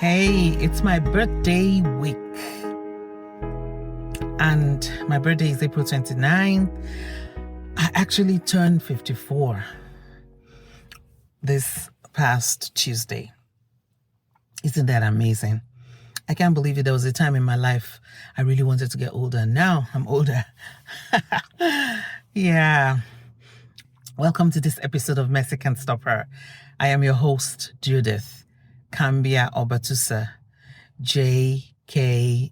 Hey, it's my birthday week. And my birthday is April 29th. I actually turned 54 this past Tuesday. Isn't that amazing? I can't believe it. There was a time in my life I really wanted to get older. Now I'm older. Yeah. Welcome to this episode of Mercy Can't Stop Her. I am your host, Judith Kambia Obatusa, JKO.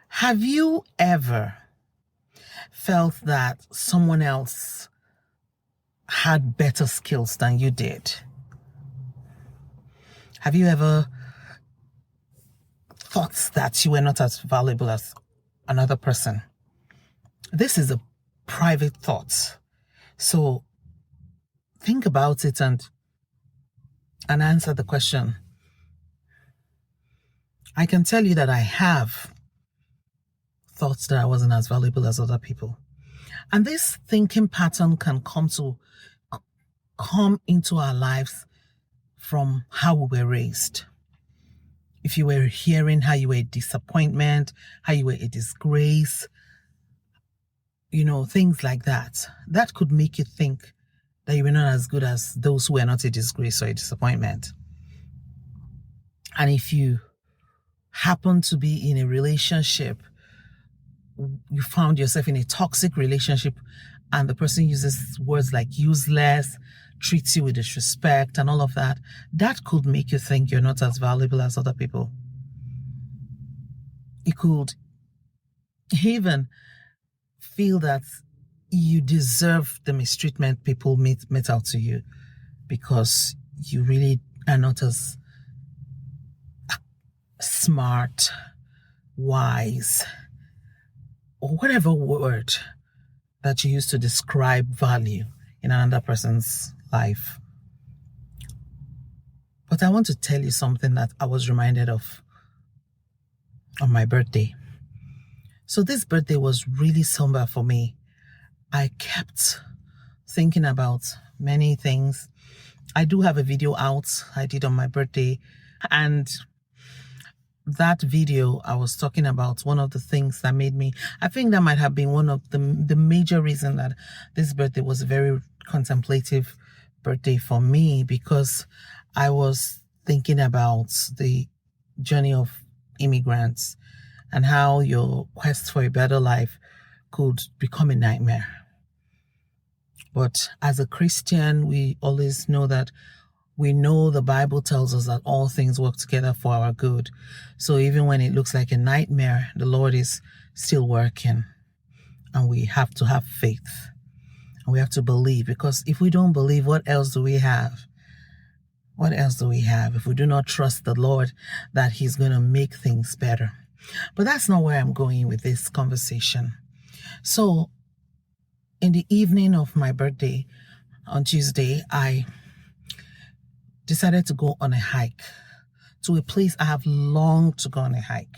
Have you ever felt that someone else had better skills than you did? Have you ever thought that you were not as valuable as another person? This is a private thought. So think about it and answer the question. I can tell you that I have thoughts that I wasn't as valuable as other people. And this thinking pattern can come into our lives from how we were raised. If you were hearing how you were a disappointment, how you were a disgrace, things like that, that could make you think that you were not as good as those who were not a disgrace or a disappointment. And if you happen to be in a relationship, you found yourself in a toxic relationship and the person uses words like useless, treats you with disrespect and all of that, that could make you think you're not as valuable as other people. You could even feel that you deserve the mistreatment people met out to you because you really are not as smart, wise, or whatever word that you use to describe value in another person's life. But I want to tell you something that I was reminded of on my birthday. So this birthday was really somber for me. I kept thinking about many things. I do have a video out I did on my birthday, and that video I was talking about one of the things that made me, I think that might have been one of the major reason that this birthday was a very contemplative birthday for me, because I was thinking about the journey of immigrants and how your quest for a better life could become a nightmare. But as a Christian, we always know that we know the Bible tells us that all things work together for our good. So even when it looks like a nightmare, the Lord is still working. And we have to have faith. And we have to believe. Because if we don't believe, what else do we have? What else do we have if we do not trust the Lord that He's going to make things better? But that's not where I'm going with this conversation. So in the evening of my birthday on Tuesday, I decided to go on a hike to a place I have longed to go on a hike,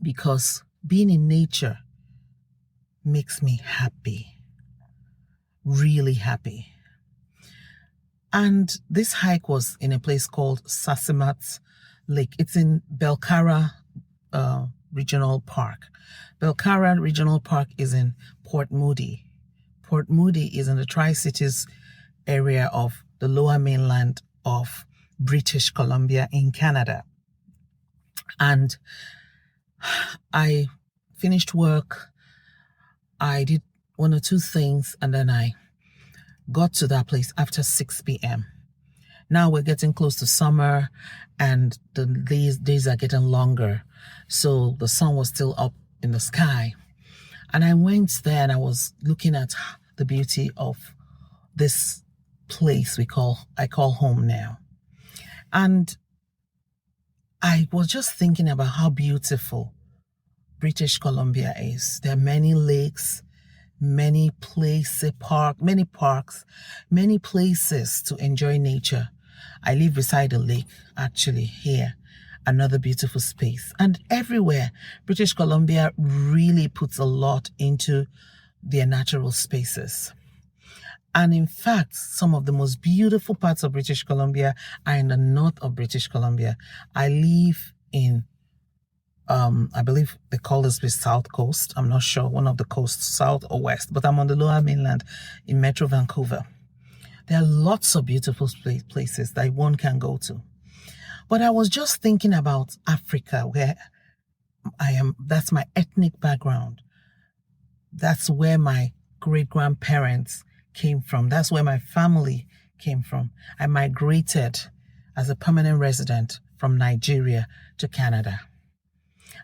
because being in nature makes me happy, really happy. And this hike was in a place called Sasimat Lake. It's in Belcara Regional Park. Belcara Regional Park is in Port Moody. Port Moody is in the Tri-Cities area of the lower mainland of British Columbia in Canada. And I finished work. I did one or two things, and then I got to that place after 6 p.m. Now we're getting close to summer and the days are getting longer. So the sun was still up in the sky. And I went there and I was looking at the beauty of this place I call home now. And I was just thinking about how beautiful British Columbia is. There are many lakes, many parks, many places to enjoy nature. I live beside a lake, actually, here, another beautiful space. And everywhere, British Columbia really puts a lot into their natural spaces. And in fact, some of the most beautiful parts of British Columbia are in the north of British Columbia. I live in, I believe they call this the South Coast. I'm not sure, one of the coasts, south or west, but I'm on the lower mainland in Metro Vancouver. There are lots of beautiful places that one can go to. But I was just thinking about Africa, where I am. That's my ethnic background. That's where my great-grandparents came from. That's where my family came from. I migrated as a permanent resident from Nigeria to Canada.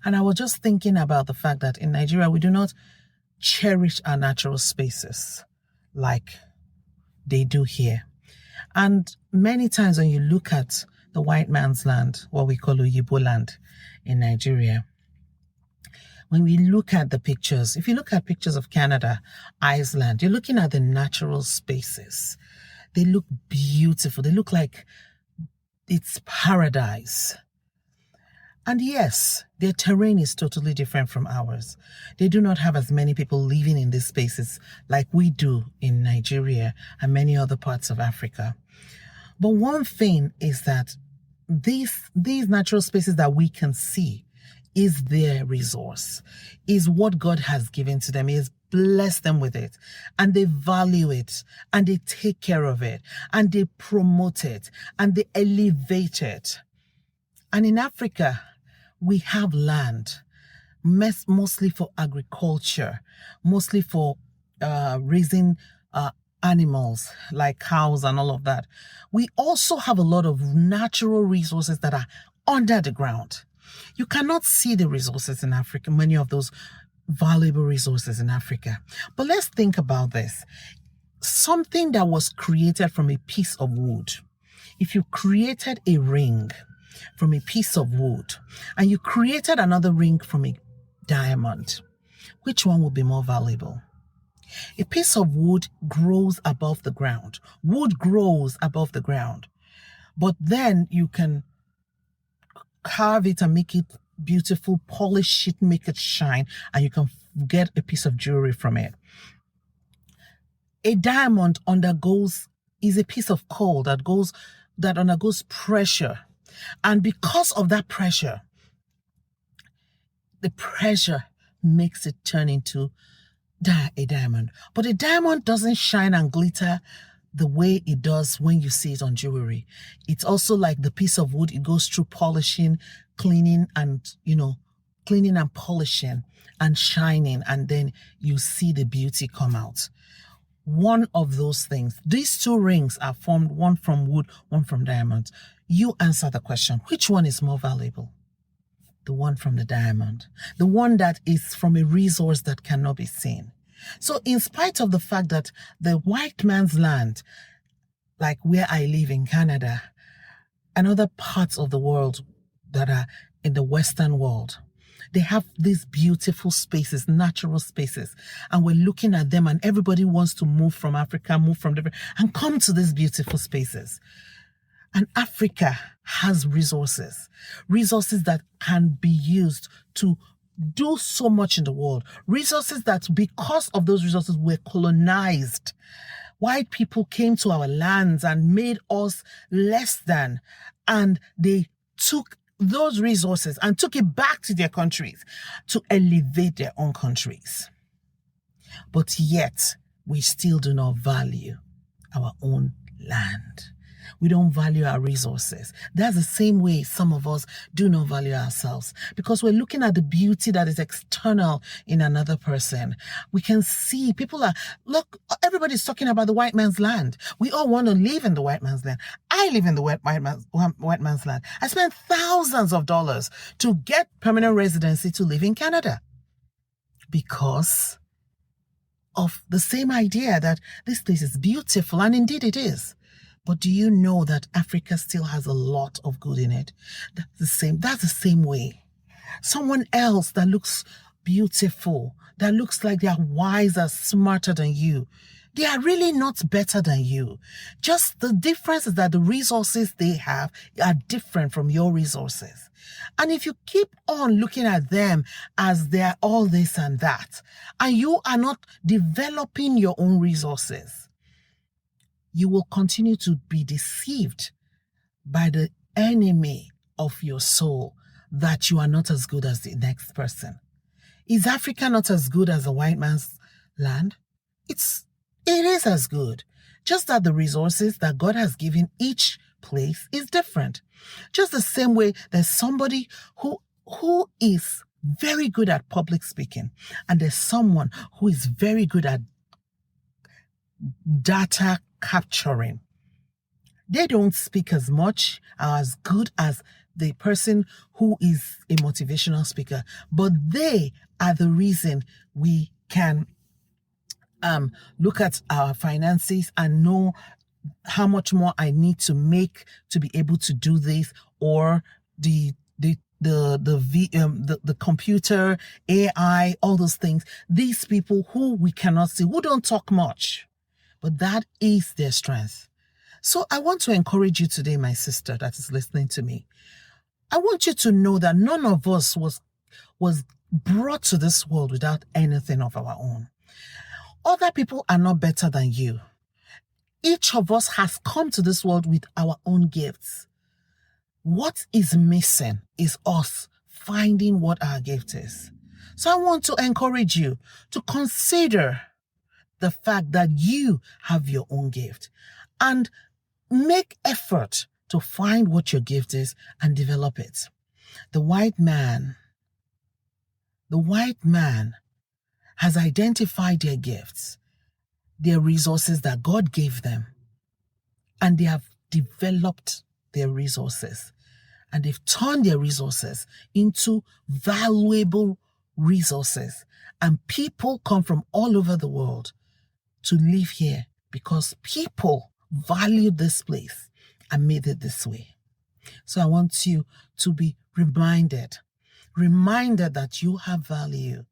And I was just thinking about the fact that in Nigeria, we do not cherish our natural spaces like they do here. And many times when you look at the white man's land, what we call Oyibo land in Nigeria, when we look at the pictures, if you look at pictures of Canada, Iceland, you're looking at the natural spaces. They look beautiful. They look like it's paradise. And yes, their terrain is totally different from ours. They do not have as many people living in these spaces like we do in Nigeria and many other parts of Africa. But one thing is that these natural spaces that we can see is their resource, is what God has given to them. He has blessed them with it, and they value it, and they take care of it, and they promote it, and they elevate it. And in Africa, we have land, mostly for agriculture, mostly for raising animals like cows and all of that. We also have a lot of natural resources that are under the ground. You cannot see the resources in Africa, many of those valuable resources in Africa. But let's think about this. Something that was created from a piece of wood. If you created a ring from a piece of wood and you created another ring from a diamond, which one would be more valuable? A piece of wood grows above the ground. Wood grows above the ground. But then you can carve it and make it beautiful, polish it, make it shine, and you can get a piece of jewelry from it. A diamond is a piece of coal that undergoes pressure. And because of that pressure, the pressure makes it turn into a diamond. But a diamond doesn't shine and glitter the way it does when you see it on jewelry. It's also like the piece of wood. It goes through polishing, cleaning and polishing and shining, and then you see the beauty come out. One of those things. These two rings are formed, one from wood, one from diamond. You answer the question, which one is more valuable? The one from the diamond. The one that is from a resource that cannot be seen. So in spite of the fact that the white man's land, like where I live in Canada, and other parts of the world that are in the Western world, they have these beautiful spaces, natural spaces, and we're looking at them, and everybody wants to move from Africa, and come to these beautiful spaces. And Africa has resources that can be used to do so much in the world. Resources that, because of those resources, were colonized. White people came to our lands and made us less than, and they took those resources and took it back to their countries to elevate their own countries. But yet, we still do not value our own land. We don't value our resources. That's the same way some of us do not value ourselves, because we're looking at the beauty that is external in another person. We can see look, everybody's talking about the white man's land. We all want to live in the white man's land. I live in the white man's land. I spent thousands of dollars to get permanent residency to live in Canada because of the same idea that this place is beautiful, and indeed it is. But do you know that Africa still has a lot of good in it? That's the same way. Someone else that looks beautiful, that looks like they are wiser, smarter than you, they are really not better than you. Just the difference is that the resources they have are different from your resources. And if you keep on looking at them as they're all this and that, and you are not developing your own resources, you will continue to be deceived by the enemy of your soul that you are not as good as the next person. Is Africa not as good as the white man's land? It is as good. Just that the resources that God has given each place is different. Just the same way there's somebody who is very good at public speaking, and there's someone who is very good at data capturing. They don't speak as much or as good as the person who is a motivational speaker, but they are the reason we can look at our finances and know how much more I need to make to be able to do this, or the computer, AI, all those things. These people who we cannot see, who don't talk much, but that is their strength. So I want to encourage you today, my sister that is listening to me. I want you to know that none of us was brought to this world without anything of our own. Other people are not better than you. Each of us has come to this world with our own gifts. What is missing is us finding what our gift is. So I want to encourage you to consider the fact that you have your own gift and make effort to find what your gift is and develop it. The white man has identified their gifts, their resources that God gave them, and they have developed their resources, and they've turned their resources into valuable resources. And people come from all over the world to live here because people value this place and made it this way. So I want you to be reminded that you have value.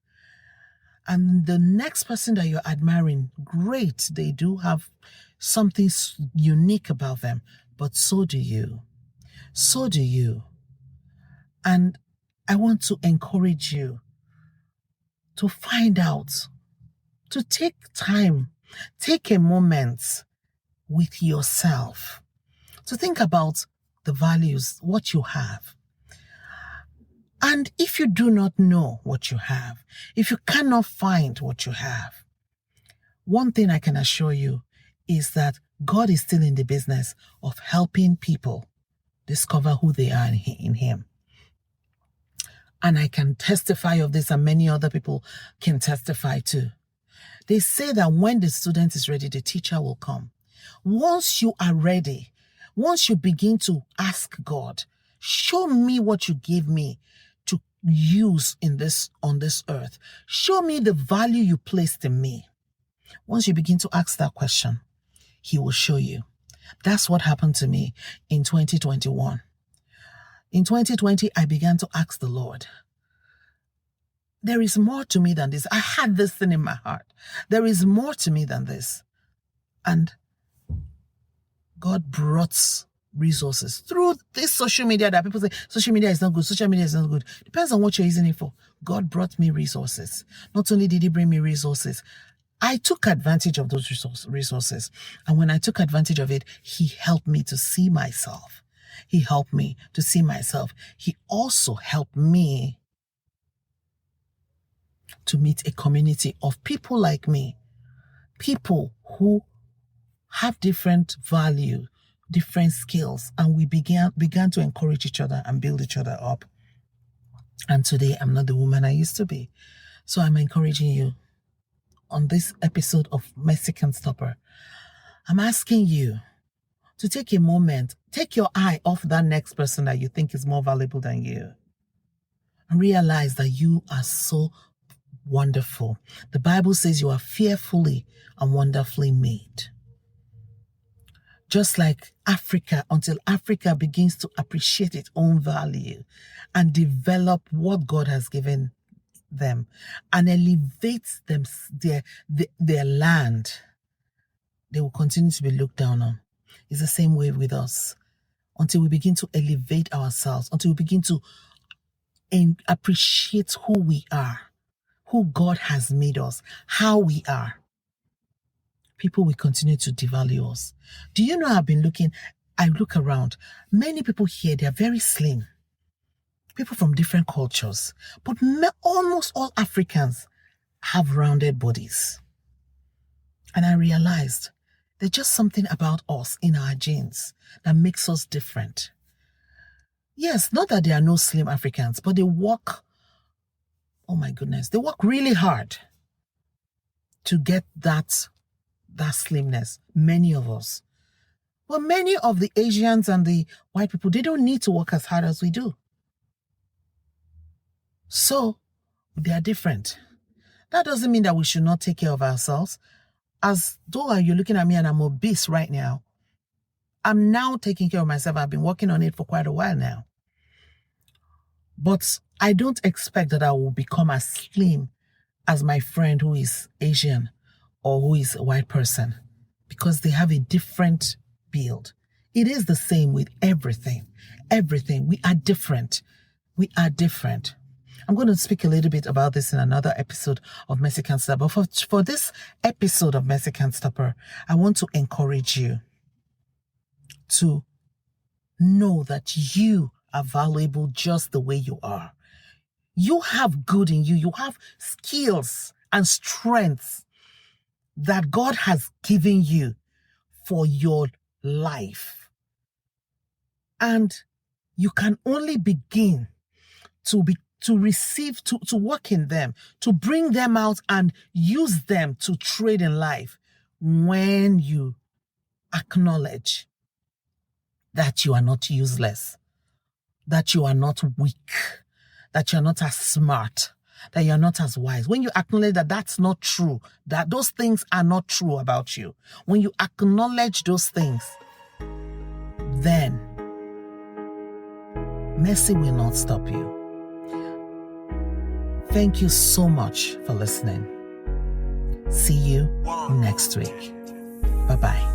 And the next person that you're admiring, great, they do have something unique about them, but so do you. So do you. And I want to encourage you to find out, to take time, take a moment with yourself to think about the values, what you have. And if you do not know what you have, if you cannot find what you have, one thing I can assure you is that God is still in the business of helping people discover who they are in Him. And I can testify of this, and many other people can testify too. They say that when the student is ready, the teacher will come. Once you are ready, once you begin to ask God, show me what you gave me to use on this earth. Show me the value you placed in me. Once you begin to ask that question, He will show you. That's what happened to me in 2021. In 2020, I began to ask the Lord, there is more to me than this. I had this thing in my heart. There is more to me than this. And God brought resources through this social media that people say, social media is not good, social media is not good. Depends on what you're using it for. God brought me resources. Not only did He bring me resources, I took advantage of those resources. And when I took advantage of it, He helped me to see myself. He helped me to see myself. He also helped me to meet a community of people like me, people who have different value, different skills, and we began to encourage each other and build each other up. And today, I'm not the woman I used to be. So I'm encouraging you on this episode of Mexican Stopper. I'm asking you to take a moment, take your eye off that next person that you think is more valuable than you, and realize that you are so wonderful. The Bible says you are fearfully and wonderfully made. Just like Africa, until Africa begins to appreciate its own value and develop what God has given them and elevates them, their land, they will continue to be looked down on. It's the same way with us. Until we begin to elevate ourselves, until we begin to appreciate who we are, who God has made us, how we are, people will continue to devalue us. Do you know I look around, many people here, they are very slim. People from different cultures, but almost all Africans have rounded bodies. And I realized there's just something about us in our genes that makes us different. Yes, not that there are no slim Africans, but they work, oh my goodness, they work really hard to get that slimness, many of us. But many of the Asians and the white people, they don't need to work as hard as we do. So, they are different. That doesn't mean that we should not take care of ourselves. As though you're looking at me and I'm obese right now, I'm now taking care of myself. I've been working on it for quite a while now. But I don't expect that I will become as slim as my friend who is Asian or who is a white person, because they have a different build. It is the same with everything. Everything. We are different. We are different. I'm going to speak a little bit about this in another episode of Mercy Can't Stop. But for this episode of Mercy Can't Stop, I want to encourage you to know that you are valuable just the way you are. You have good in you. You have skills and strengths that God has given you for your life. And you can only begin to receive, to work in them, to bring them out and use them to trade in life when you acknowledge that you are not useless, that you are not weak, that you're not as smart, that you're not as wise. When you acknowledge that that's not true, that those things are not true about you, when you acknowledge those things, then mercy will not stop you. Thank you so much for listening. See you next week. Bye-bye.